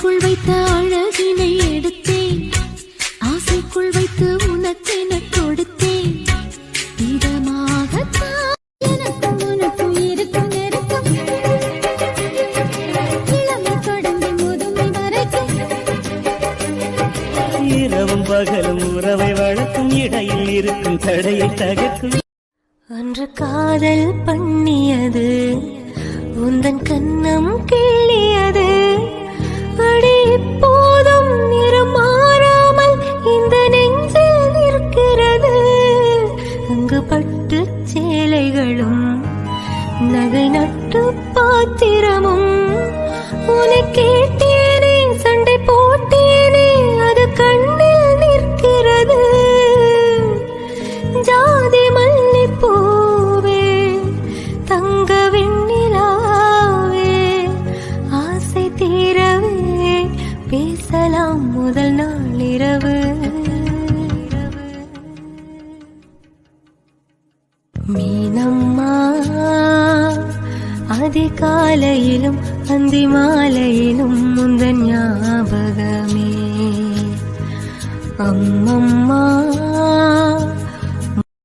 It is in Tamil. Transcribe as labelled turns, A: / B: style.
A: ஆசைக்குள் வைத்த அழகினை எடுத்தேன், ஆசைக்குள் வைத்து உனக்கென கொடுத்தேன். இதமாகத்தான் எனக்கும் உனக்கும் இருக்கும் நெருக்கம், இளமை தொடங்கி முதுமை வரைக்கும்.
B: இரவும் பகலும் உறவை வளர்க்கும், இடையில் இருக்கும் தடையை தகர்க்கும்.
A: அன்று காதல் பண்ணியது உந்தன் கண்ணம் கிள்ளியது. அடி இப்போதும் நிறம் மாறாமல் இந்த நெஞ்சில் நிற்கிறது. அங்கு பட்டு சேலைகளும் நகை நட்டு பாத்திரமும் உன்னை கேட்டேனே, சண்டை போட்டேனே, அது கண்ணில் நிற்கிறது. ஜாதி மல்லிப்பூவே, தங்க வெண்ணிலாவே, ஆசை தீரவே பேசலாம் முதல் நாள் இரவு. மீனம்மா அதிகாலையிலும் அந்தி மாலையிலும் முந்தன் ஞாபகமே. அம்மம்மா